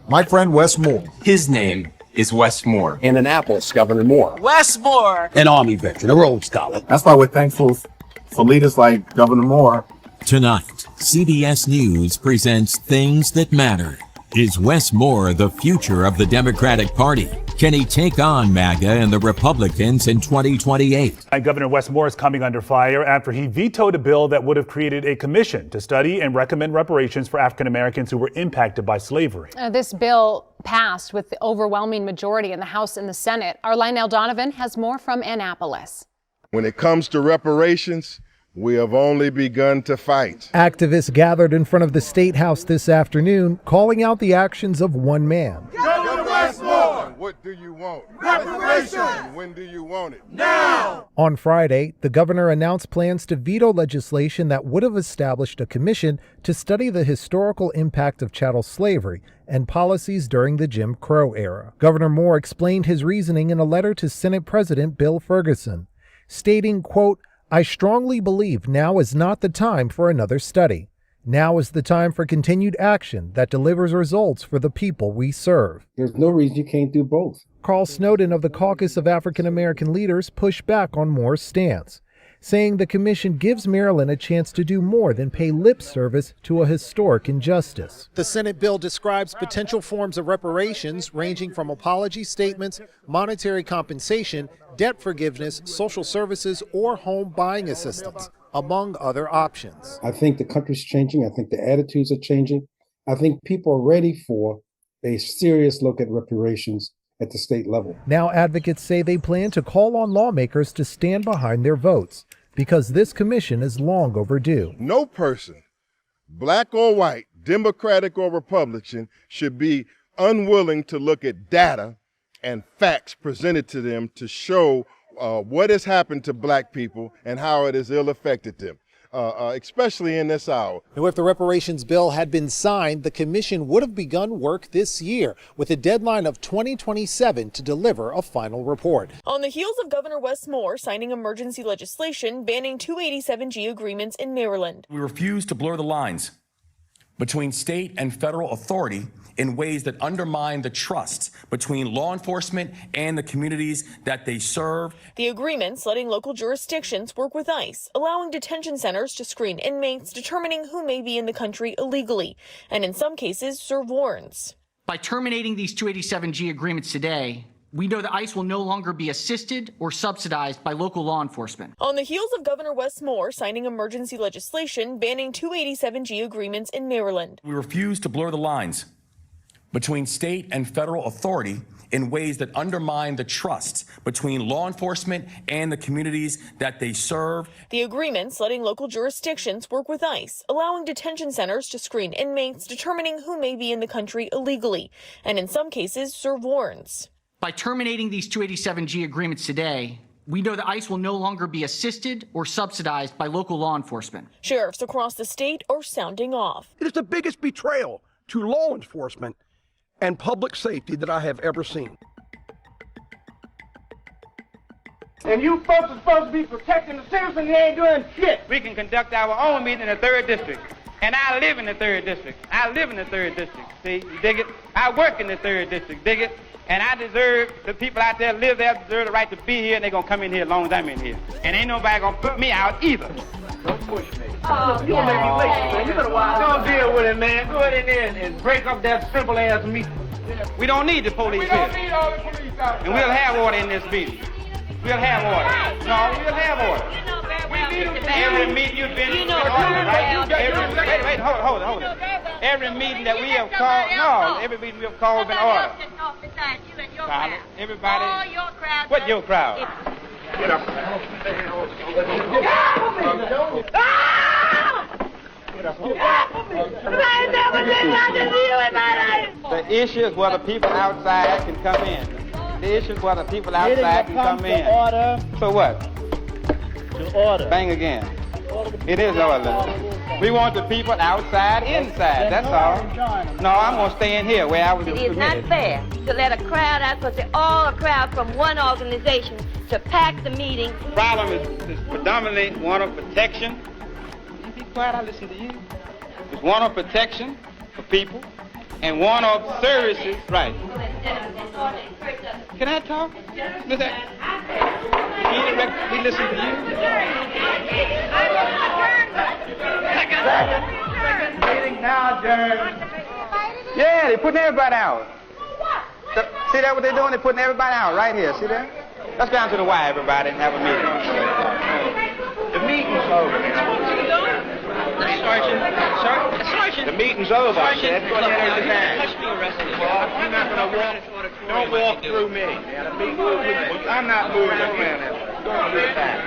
My friend Wes Moore. His name is Wes Moore. In Annapolis, Governor Moore. Wes Moore. An Army veteran, a Rhodes Scholar. That's why we're thankful for leaders like Governor Moore. Tonight, CBS News presents Things That Matter. Is Wes Moore the future of the Democratic Party? Can he take on MAGA and the Republicans in 2028? And Governor Wes Moore is coming under fire after he vetoed a bill that would have created a commission to study and recommend reparations for African Americans who were impacted by slavery. This bill passed with the overwhelming majority in the House and the Senate. Our Lionel Donovan has more from Annapolis. When it comes to reparations, we have only begun to fight. Activists gathered in front of the State House this afternoon, calling out the actions of one man. Governor Wes Moore! What do you want? Reparations! When do you want it? Now! On Friday, the governor announced plans to veto legislation that would have established a commission to study the historical impact of chattel slavery and policies during the Jim Crow era. Governor Moore explained his reasoning in a letter to Senate President Bill Ferguson, stating, quote, "I strongly believe now is not the time for another study. Now is the time for continued action that delivers results for the people we serve." There's no reason you can't do both. Carl Snowden of the Caucus of African American Leaders pushed back on Moore's stance, saying the commission gives Maryland a chance to do more than pay lip service to a historic injustice. The Senate bill describes potential forms of reparations ranging from apology statements, monetary compensation, debt forgiveness, social services, or home buying assistance, among other options. I think the country's changing. I think the attitudes are changing. I think people are ready for a serious look at reparations at the state level. Now advocates say they plan to call on lawmakers to stand behind their votes because this commission is long overdue. No person, black or white, Democratic or Republican, should be unwilling to look at data and facts presented to them to show what has happened to black people and how it has ill affected them, especially in this hour. Now, if the reparations bill had been signed, the commission would have begun work this year with a deadline of 2027 to deliver a final report. On the heels of Governor Wes Moore signing emergency legislation banning 287G agreements in Maryland. We refuse to blur the lines between state and federal authority in ways that undermine the trust between law enforcement and the communities that they serve. The agreements letting local jurisdictions work with ICE, allowing detention centers to screen inmates, determining who may be in the country illegally, and in some cases serve warrants. By terminating these 287G agreements today, we know that ICE will no longer be assisted or subsidized by local law enforcement. On the heels of Governor Wes Moore signing emergency legislation banning 287G agreements in Maryland. We refuse to blur the lines between state and federal authority in ways that undermine the trust between law enforcement and the communities that they serve. The agreements letting local jurisdictions work with ICE, allowing detention centers to screen inmates, determining who may be in the country illegally, and in some cases serve warrants. By terminating these 287G agreements today, we know that ICE will no longer be assisted or subsidized by local law enforcement. Sheriffs across the state are sounding off. It is the biggest betrayal to law enforcement and public safety that I have ever seen. And you folks are supposed to be protecting the citizens, you ain't doing shit. We can conduct our own meeting in the 3rd District. And I live in the 3rd District. I live in the 3rd District. See, you dig it? I work in the 3rd District, dig it? And I deserve, the people out there live there deserve the right to be here, and they're going to come in here as long as I'm in here. And ain't nobody going to put me out either. Don't push me. Oh, you gonna make me late, man. You better watch. Don't deal with it, man. Go ahead in there and break up that simple ass meeting. We don't need the police here. We don't need all the police out there. And we'll have order in this meeting. We'll have order. No, we'll have order. Every meeting you've been in order, right? Wait, hold it. Every meeting that we have called, every meeting we have called has been ordered. Everybody. All your crowd. What your crowd? Get up. The issue is whether people outside can come in. The issue is whether people outside can come in. So what? To order. Bang again. It is order. We want the people outside, inside. That's all. No, I'm going to stay in here where I was permitted. It is not fair to let a crowd out, because they're all a crowd from one organization, to pack the meeting. The problem is predominantly one of protection. You be quiet, I listen to you. It's one of protection for people, and one of services, right. Can I talk? Listen, we listen to you. Meeting now adjourned. Yeah, they're putting everybody out. See that what they're doing? They're putting everybody out right here. See that? Let's go down to the Y, everybody, and have a meeting. The meeting's over. Sergeant. The meeting's over. Sergeant, go ahead and resign. You're not going to walk. Don't walk through me. I'm not moving the planet. Go on, resign.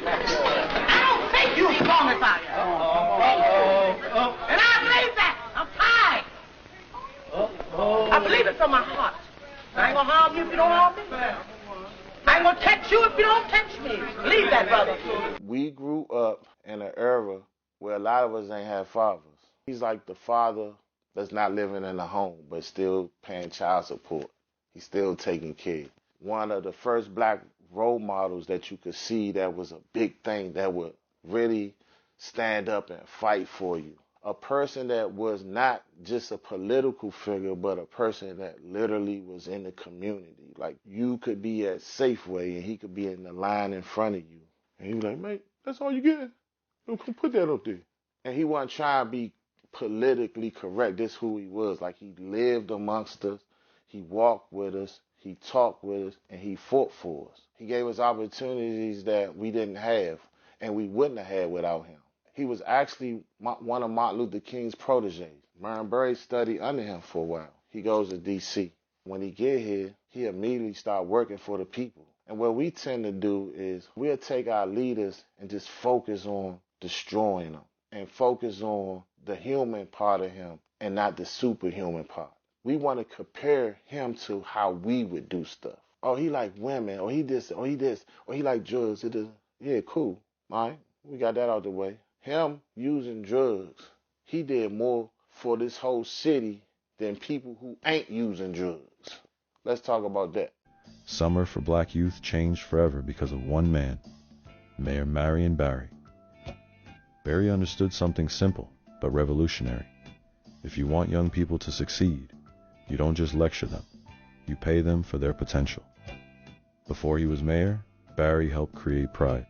I don't think you're strong enough. And I believe that. I'm tired. I believe it from my heart. I ain't gonna harm you if you don't harm me. I ain't gonna touch you if you don't touch me. Believe that, brother. We grew up in an era where a lot of us ain't had fathers. He's like the father that's not living in a home, but still paying child support. He's still taking care. One of the first black role models that you could see that was a big thing that would really stand up and fight for you. A person that was not just a political figure, but a person that literally was in the community. Like, you could be at Safeway and he could be in the line in front of you. And he was like, mate, that's all you get? Put that up there. And he wasn't trying to be politically correct. This is who he was. Like, he lived amongst us. He walked with us. He talked with us. And he fought for us. He gave us opportunities that we didn't have and we wouldn't have had without him. He was actually one of Martin Luther King's proteges. Marion Barry studied under him for a while. He goes to D.C. When he get here, he immediately start working for the people. And what we tend to do is we'll take our leaders and just focus on destroying them and focus on the human part of him and not the superhuman part. We want to compare him to how we would do stuff. Oh, he like women, or he this, or he this, or he like drugs. It is, yeah, cool. All right, we got that out the way. Him using drugs, he did more for this whole city than people who ain't using drugs. Let's talk about that. Summer for black youth changed forever because of one man, Mayor Marion Barry. Barry understood something simple but revolutionary. If you want young people to succeed, you don't just lecture them, you pay them for their potential. Before he was mayor, Barry helped create Pride,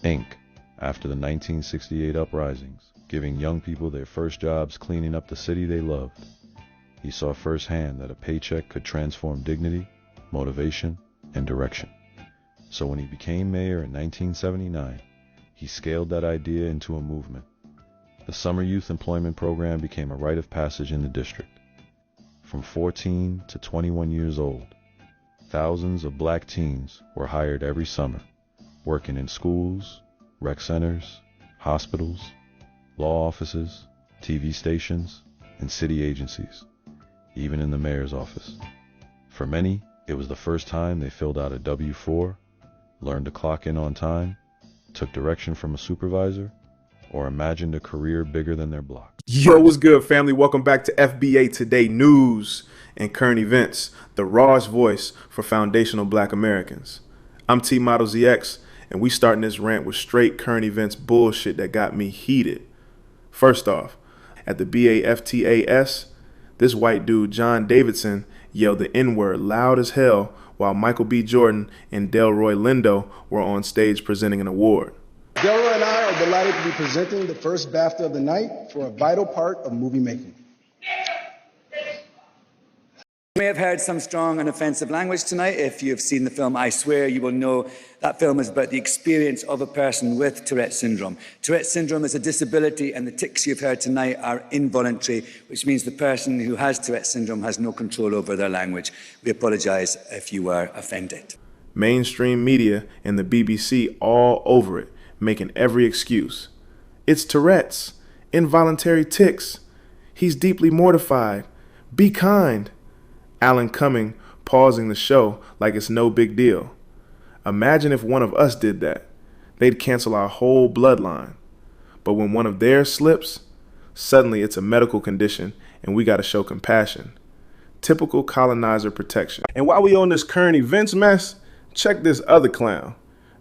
Inc., after the 1968 uprisings, giving young people their first jobs cleaning up the city they loved. He saw firsthand that a paycheck could transform dignity, motivation, and direction. So when he became mayor in 1979, he scaled that idea into a movement. The Summer Youth Employment Program became a rite of passage in the district. From 14 to 21 years old, thousands of black teens were hired every summer, working in schools, rec centers, hospitals, law offices, TV stations, and city agencies, even in the mayor's office. For many, it was the first time they filled out a W-4, learned to clock in on time, took direction from a supervisor, or imagined a career bigger than their block. Yo, what's good, family? Welcome back to FBA Today News and Current Events, the rawest voice for foundational black Americans. I'm T-Model ZX, and we starting this rant with straight current events bullshit that got me heated. First off, at the BAFTAs, this white dude, John Davidson, yelled the N-word loud as hell while Michael B. Jordan and Delroy Lindo were on stage presenting an award. Delroy and I are delighted to be presenting the first BAFTA of the night for a vital part of movie making. You may have heard some strong and offensive language tonight. If you've seen the film I Swear, you will know that film is about the experience of a person with Tourette syndrome. Tourette syndrome is a disability, and the tics you've heard tonight are involuntary, which means the person who has Tourette syndrome has no control over their language. We apologize if you were offended. Mainstream media and the BBC all over it, making every excuse. It's Tourette's, involuntary tics. He's deeply mortified. Be kind. Alan Cumming pausing the show like it's no big deal. Imagine if one of us did that. They'd cancel our whole bloodline. But when one of theirs slips, suddenly it's a medical condition and we gotta show compassion. Typical colonizer protection. And while we on this current events mess, check this other clown.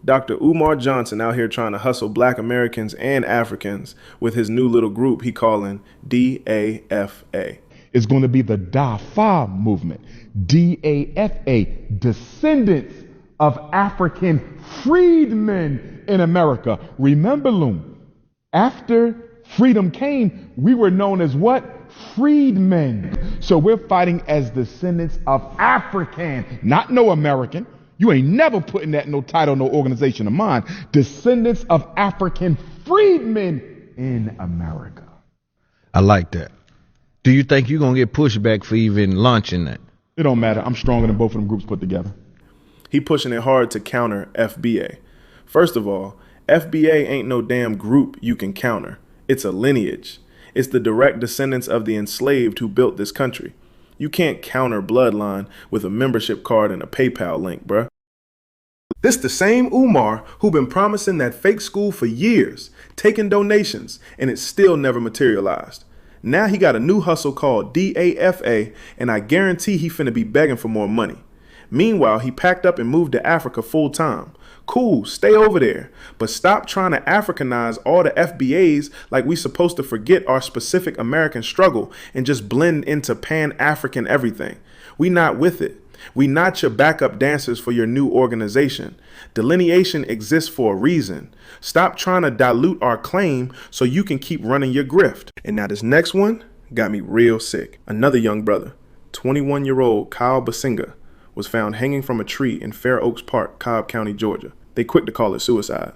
Dr. Umar Johnson out here trying to hustle black Americans and Africans with his new little group he calling DAFA. It's going to be the DAFA movement. DAFA, descendants of African freedmen in America. Remember, Loom, after freedom came, we were known as what? Freedmen. So we're fighting as descendants of African, not no American. You ain't never putting that in no title, no organization of mine. Descendants of African freedmen in America. I like that. Do you think you're going to get pushback for even launching that? It don't matter. I'm stronger than both of them groups put together. He pushing it hard to counter FBA. First of all, FBA ain't no damn group you can counter. It's a lineage. It's the direct descendants of the enslaved who built this country. You can't counter bloodline with a membership card and a PayPal link, bruh. This the same Umar who been promising that fake school for years, taking donations, and it still never materialized. Now he got a new hustle called DAFA, and I guarantee he finna be begging for more money. Meanwhile, he packed up and moved to Africa full time. Cool, stay over there, but stop trying to Africanize all the FBAs like we supposed to forget our specific American struggle and just blend into Pan-African everything. We not with it. We not your backup dancers for your new organization. Delineation exists for a reason. Stop trying to dilute our claim so you can keep running your grift. And now this next one got me real sick. Another young brother, 21-year-old Kyle Bassinga, was found hanging from a tree in Fair Oaks Park, Cobb County, Georgia. They quick to call it suicide.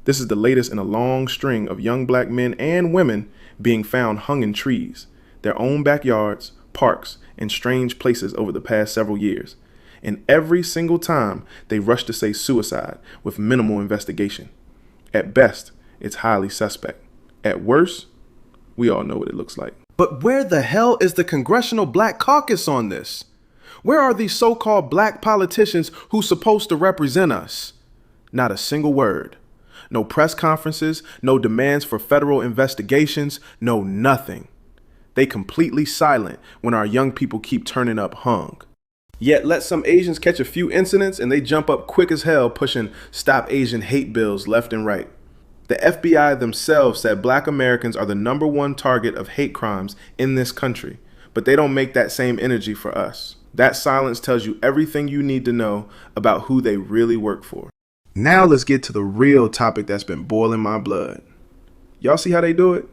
This is the latest in a long string of young black men and women being found hung in trees, their own backyards, parks, and strange places over the past several years. And every single time they rush to say suicide with minimal investigation. At best, it's highly suspect. At worst, we all know what it looks like. But where the hell is the Congressional Black Caucus on this? Where are these so-called black politicians who's supposed to represent us? Not a single word. No press conferences, no demands for federal investigations, no nothing. They completely silent when our young people keep turning up hung. Yet let some Asians catch a few incidents and they jump up quick as hell pushing Stop Asian Hate bills left and right. The FBI themselves said black Americans are the #1 target of hate crimes in this country, but they don't make that same energy for us. That silence tells you everything you need to know about who they really work for. Now let's get to the real topic that's been boiling my blood. Y'all see how they do it?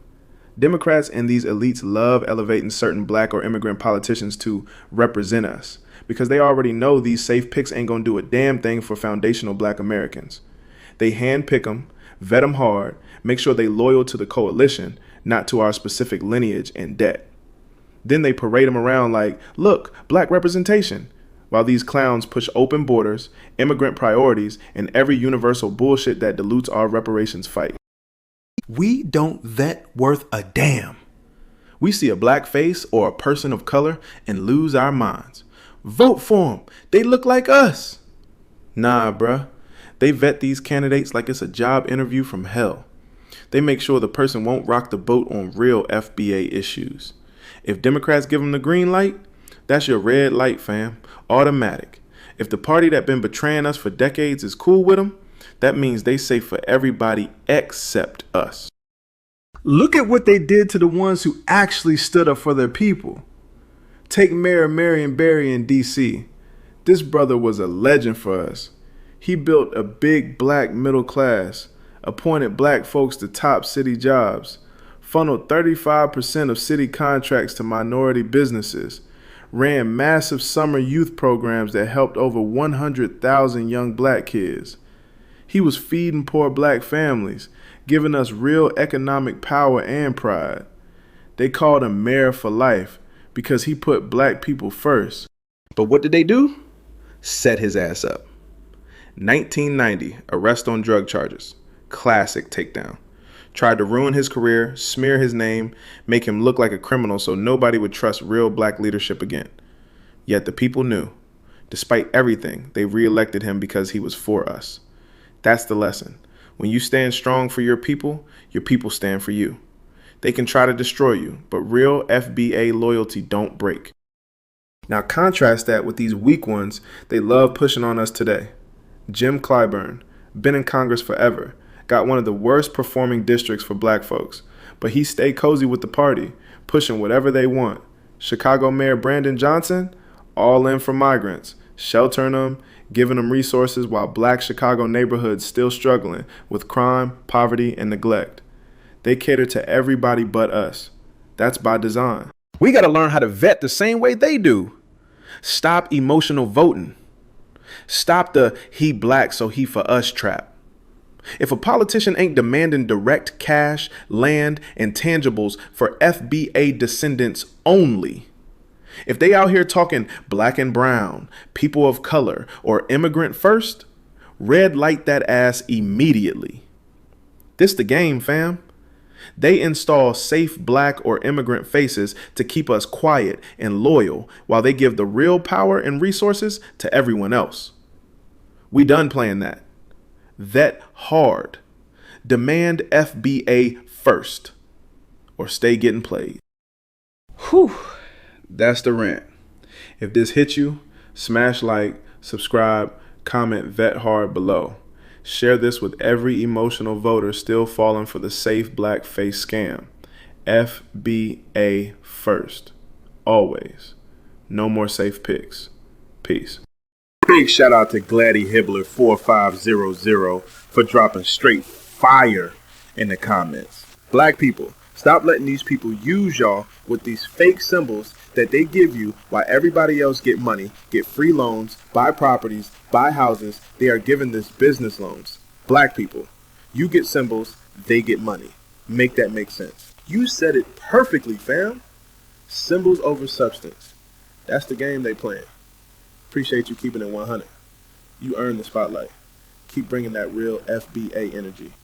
Democrats and these elites love elevating certain black or immigrant politicians to represent us because they already know these safe picks ain't gonna do a damn thing for foundational black Americans. They handpick them, vet them hard, make sure they loyal to the coalition, not to our specific lineage and debt. Then they parade them around like, look, black representation, while these clowns push open borders, immigrant priorities, and every universal bullshit that dilutes our reparations fight. We don't vet worth a damn. We see a black face or a person of color and lose our minds. Vote for them. They look like us. Nah, bruh. They vet these candidates like it's a job interview from hell. They make sure the person won't rock the boat on real FBA issues. If Democrats give them the green light, that's your red light, fam. Automatic. If the party that been betraying us for decades is cool with them, that means they safe for everybody except us. Look at what they did to the ones who actually stood up for their people. Take Mayor Marion Barry in D.C. This brother was a legend for us. He built a big black middle class, appointed black folks to top city jobs, funneled 35% of city contracts to minority businesses, ran massive summer youth programs that helped over 100,000 young black kids. He was feeding poor black families, giving us real economic power and pride. They called him Mayor for Life because he put black people first. But what did they do? Set his ass up. 1990, arrest on drug charges. Classic takedown. Tried to ruin his career, smear his name, make him look like a criminal so nobody would trust real black leadership again. Yet the people knew. Despite everything, they re-elected him because he was for us. That's the lesson. When you stand strong for your people stand for you. They can try to destroy you, but real FBA loyalty don't break. Now contrast that with these weak ones they love pushing on us today. Jim Clyburn, been in Congress forever, got one of the worst performing districts for black folks, but he stayed cozy with the party, pushing whatever they want. Chicago Mayor Brandon Johnson, all in for migrants, sheltering them, giving them resources while black Chicago neighborhoods still struggling with crime, poverty, and neglect. They cater to everybody but us. That's by design. We got to learn how to vet the same way they do. Stop emotional voting. Stop the he black so he for us trap. If a politician ain't demanding direct cash, land, and tangibles for FBA descendants only, if they out here talking black and brown, people of color, or immigrant first, red light that ass immediately. This the game, fam. They install safe black or immigrant faces to keep us quiet and loyal while they give the real power and resources to everyone else. We done playing that. Vet hard. Demand FBA first, or stay getting played. Whew, that's the rant. If this hit you, smash like, subscribe, comment vet hard below. Share this with every emotional voter still falling for the safe black face scam. FBA first. Always. No more safe picks. Peace. Big shout out to Gladdy Hibbler 4500 for dropping straight fire in the comments. Black people, stop letting these people use y'all with these fake symbols that they give you while everybody else get money, get free loans, buy properties, buy houses. They are giving this business loans. Black people, you get symbols, they get money. Make that make sense. You said it perfectly, fam. Symbols over substance. That's the game they playing. Appreciate you keeping it 100. You earned the spotlight. Keep bringing that real FBA energy.